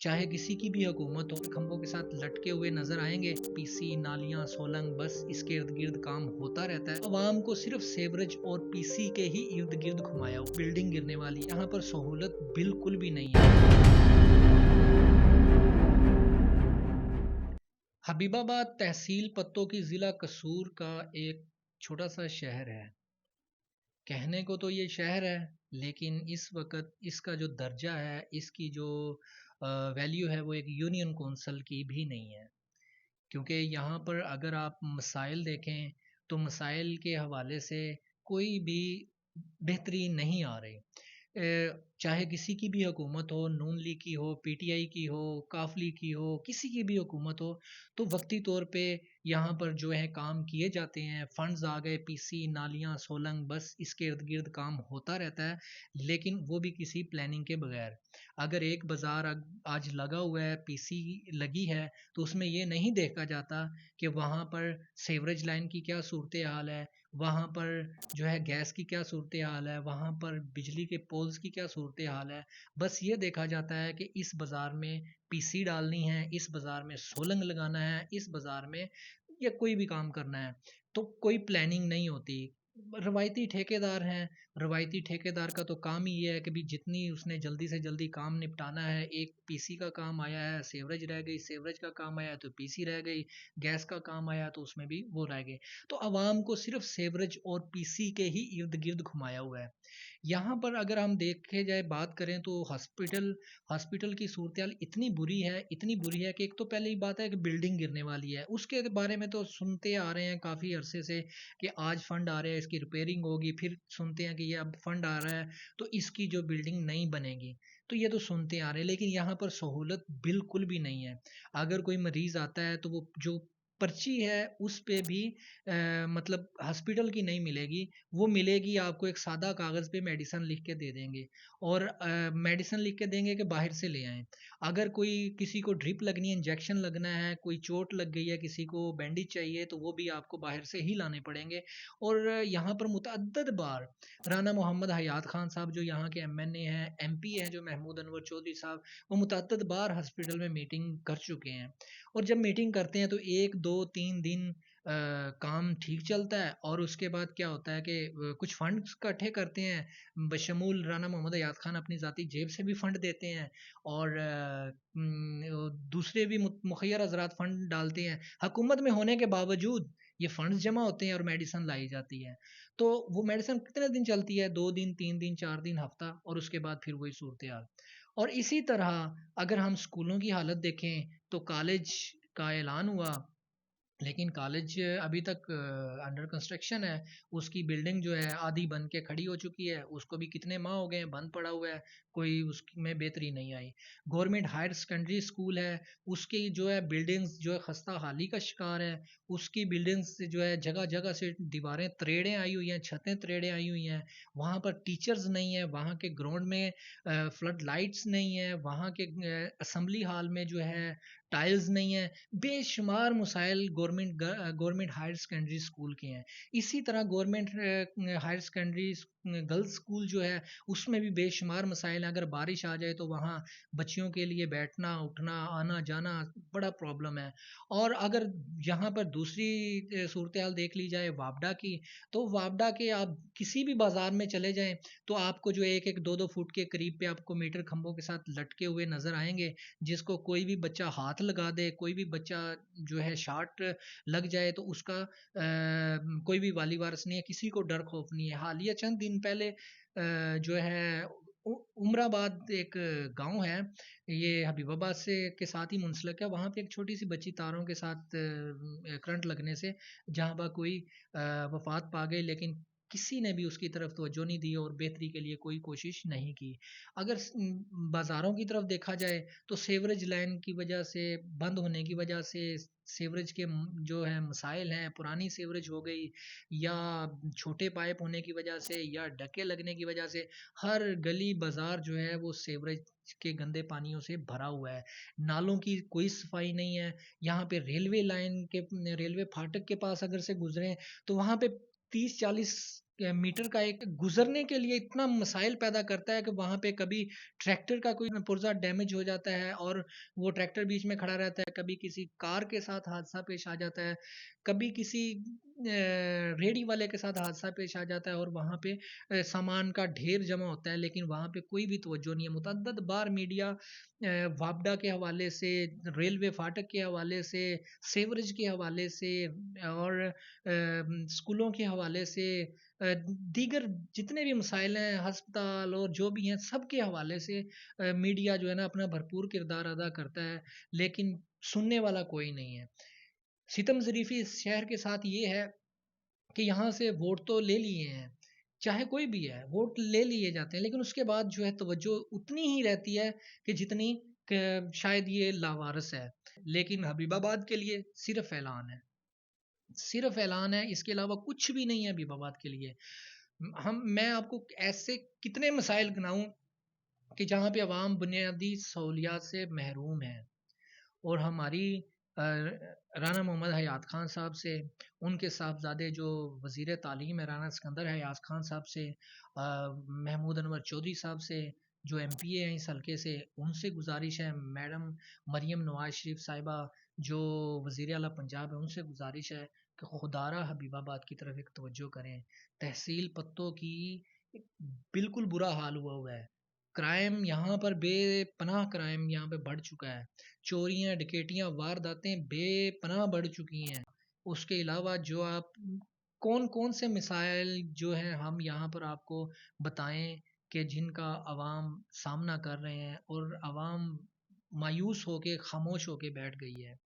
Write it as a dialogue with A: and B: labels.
A: चाहे किसी की भी हुकूमत हो, खंभों के साथ लटके हुए नजर आएंगे। पीसी, नालियां, सोलंग, बस इसके इर्द गिर्द काम होता रहता है। अवाम को सिर्फ सेवरेज और पीसी के ही इर्द गिर्द घुमाया हो। बिल्डिंग गिरने वाली, यहाँ पर सहूलत बिल्कुल भी नहीं है। हबीबाबाद तहसील पत्तों की जिला कसूर का एक छोटा सा शहर है। कहने को तो ये शहर है, लेकिन इस वक्त इसका जो दर्जा है, इसकी जो वैल्यू है, वो एक यूनियन कौंसिल की भी नहीं है। क्योंकि यहाँ पर अगर आप मसाइल देखें तो मसाइल के हवाले से कोई भी बेहतरी नहीं आ रही। चाहे किसी की भी हुकूमत हो, नून लीग की हो, पीटीआई की हो, काफ लीग की हो, किसी की भी हुकूमत हो, तो वक्ती तौर पे यहाँ पर जो है काम किए जाते हैं। फंड्स आ गए, पीसी, नालियाँ, सोलंग, बस इसके इर्द गिर्द काम होता रहता है, लेकिन वो भी किसी प्लानिंग के बगैर। अगर एक बाज़ार आज लगा हुआ है, पीसी लगी है, तो उसमें ये नहीं देखा जाता कि वहाँ पर सीवरेज लाइन की क्या सूरत हाल है, वहाँ पर जो है गैस की क्या सूरत हाल है, वहाँ पर बिजली के पोल्स की क्या सूरत हाल है। बस ये देखा जाता है कि इस बाज़ार में पीसी डालनी है, इस बाज़ार में सोलंग लगाना है, इस बाज़ार में या कोई भी काम करना है। तो कोई प्लानिंग नहीं होती। रवायती ठेकेदार हैं। रवायती ठेकेदार का तो काम ही ये है कि भी जितनी उसने जल्दी से जल्दी काम निपटाना है। एक पीसी का काम आया है, सेवरेज रह गई, सेवरेज का काम आया तो पीसी रह गई, गैस का काम आया तो उसमें भी वो रह गए। तो आवाम को सिर्फ सेवरेज और पीसी के ही इर्द गिर्द घुमाया हुआ है। यहाँ पर अगर हम देखे जाए, बात करें तो हॉस्पिटल हॉस्पिटल की सूरत हाल इतनी बुरी है, इतनी बुरी है कि एक तो पहले ही बात है कि बिल्डिंग गिरने वाली है। उसके बारे में तो सुनते आ रहे हैं काफ़ी अरसे से कि आज फंड आ रहे हैं, इसकी रिपेयरिंग होगी, फिर सुनते हैं कि ये अब फंड आ रहा है तो इसकी जो बिल्डिंग नहीं बनेगी। तो ये तो सुनते आ रहे हैं, लेकिन यहाँ पर सहूलत बिल्कुल भी नहीं है। अगर कोई मरीज आता है तो वो जो पर्ची है उस पे भी मतलब हॉस्पिटल की नहीं मिलेगी। वो मिलेगी आपको एक सादा कागज़ पे, मेडिसन लिख के दे देंगे और मेडिसन लिख के देंगे कि बाहर से ले आएं। अगर कोई किसी को ड्रिप लगनी है, इंजेक्शन लगना है, कोई चोट लग गई है, किसी को बैंडेज चाहिए, तो वो भी आपको बाहर से ही लाने पड़ेंगे। और यहाँ पर मुतअद्दद बार राना मोहम्मद हयात खान साहब जो यहाँ के एमएनए हैं, एमपी हैं जो महमूद अनवर चौधरी साहब, वो मुतअद्दद बार हॉस्पिटल में मीटिंग कर चुके हैं। और जब मीटिंग करते हैं तो 1 2 3 दिन काम ठीक चलता है और उसके बाद क्या होता है कि कुछ फंड इकट्ठे करते हैं, बशमूल राना मोहम्मद याद खान अपनी ज़ाती जेब से भी फंड देते हैं और दूसरे भी मुखियर हजरात फंड डालते हैं। हुकूमत में होने के बावजूद ये फंड्स जमा होते हैं और मेडिसन लाई जाती है। तो वो मेडिसन कितने दिन चलती है? 2 दिन, 3 दिन, 4 दिन, हफ्ता, और उसके बाद फिर वही सूरत हाल। और इसी तरह अगर हम स्कूलों की हालत देखें तो कॉलेज का ऐलान हुआ, लेकिन कॉलेज अभी तक अंडर कंस्ट्रक्शन है। उसकी बिल्डिंग जो है आधी बन के खड़ी हो चुकी है, उसको भी कितने माह हो गए हैं बंद पड़ा हुआ है, कोई उसमें बेहतरी नहीं आई। गवर्नमेंट हायर सेकेंडरी स्कूल है, उसकी जो है बिल्डिंग्स जो है खस्ता हाली का शिकार है। उसकी बिल्डिंग्स जो है जगह जगह से दीवारें तरेड़ें आई हुई हैं, छतें तरेड़ें आई हुई हैं। वहाँ पर टीचर्स नहीं है, वहाँ के ग्राउंड में फ्लड लाइट्स नहीं है, वहाँ के असम्बली हॉल में जो है टाइल्स नहीं है। बेशुमार मसाइल गवर्नमेंट हायर सेकेंडरी स्कूल के हैं। इसी तरह government higher secondary girls school जो है उसमें भी बेशुमार मसाइल हैं। अगर बारिश आ जाए तो वहाँ बच्चियों के लिए बैठना, उठना, आना जाना बड़ा प्रॉब्लम है। और अगर यहाँ पर दूसरी सूरत हाल देख ली जाए वापडा की, तो वापडा के आप किसी भी बाज़ार में चले जाएं तो आपको जो 1 1 2 2 फुट के करीब पे आपको मीटर खंभों के साथ लटके हुए नज़र आएंगे, जिसको कोई भी बच्चा हाथ लगा दे, कोई भी बच्चा जो है शार्ट लग जाए तो उसका कोई भी वाली वारस नहीं है, किसी को डर खौफ नहीं है। हालिया चंद दिन पहले जो है उमराबाद एक गांव है, ये हबीबाबाद से के साथ ही मुंसलिक है। वहाँ पे एक छोटी सी बच्ची तारों के साथ करंट लगने से जहाँ बा कोई वफात पा गई, लेकिन किसी ने भी उसकी तरफ तवज्जो नहीं दी और बेहतरी के लिए कोई कोशिश नहीं की। अगर बाज़ारों की तरफ देखा जाए तो सेवरेज लाइन की वजह से, बंद होने की वजह से, सेवरेज के जो है मसाइल हैं, पुरानी सेवरेज हो गई या छोटे पाइप होने की वजह से या डके लगने की वजह से, हर गली बाज़ार जो है वो सेवरेज के गंदे पानियों से भरा हुआ है। नालों की कोई सफाई नहीं है। यहाँ पे रेलवे लाइन के, रेलवे फाटक के पास अगर से गुजरें तो वहाँ पे 30 40 मीटर का एक गुजरने के लिए इतना मसाइल पैदा करता है कि वहाँ पे कभी ट्रैक्टर का कोई पुर्जा डैमेज हो जाता है और वो ट्रैक्टर बीच में खड़ा रहता है, कभी किसी कार के साथ हादसा पेश आ जाता है, कभी किसी रेडी वाले के साथ हादसा पेश आ जाता है और वहाँ पे सामान का ढेर जमा होता है, लेकिन वहाँ पे कोई भी तवज्जो नहीं है। मुतअद्दिद बार मीडिया वापडा के हवाले से, रेलवे फाटक के हवाले से, सेवरेज के हवाले से और स्कूलों के हवाले से, दीगर जितने भी मसाइल हैं, अस्पताल और जो भी हैं, सब के हवाले से मीडिया जो है ना अपना भरपूर किरदार अदा करता है, लेकिन सुनने वाला कोई नहीं है। सितम ज़रीफ़ी इस शहर के साथ ये है कि यहाँ से वोट तो ले लिए हैं, चाहे कोई भी है, वोट ले लिए जाते हैं, लेकिन उसके बाद जो है तवज्जो उतनी ही रहती है कि जितनी शायद ये लावारिस है। लेकिन हबीबाबाद के लिए सिर्फ ऐलान है, सिर्फ ऐलान है, इसके अलावा कुछ भी नहीं है हबीबाबाद के लिए। मैं आपको ऐसे कितने मसाइल गिनाऊं कि जहाँ पे अवाम बुनियादी सहूलियात से महरूम है, और हमारी राना मोहम्मद हयात खान साहब से, उनके साहबजादे जो वज़ीर तालीम है राना सिकंदर हयात खान साहब से, महमूद अनवर चौधरी साहब से जो एमपीए हैं इस हल्के से, उनसे गुजारिश है, मैडम मरियम नवाज शरीफ साहिबा जो वज़ीर आला पंजाब है, उनसे गुजारिश है कि खुदारा हबीबाबाद की तरफ एक तवज्जो करें। तहसील पत्तों की बिल्कुल बुरा हाल हुआ है। क्राइम यहाँ पर बेपनाह क्राइम यहाँ पे बढ़ चुका है। चोरियाँ, डकैतियाँ, वारदातें बेपनाह बढ़ चुकी हैं। उसके अलावा जो आप कौन-कौन से मिसाइल जो हैं हम यहाँ पर आपको बताएँ कि जिनका अवाम सामना कर रहे हैं और अवाम मायूस होके खामोश होके बैठ गई है।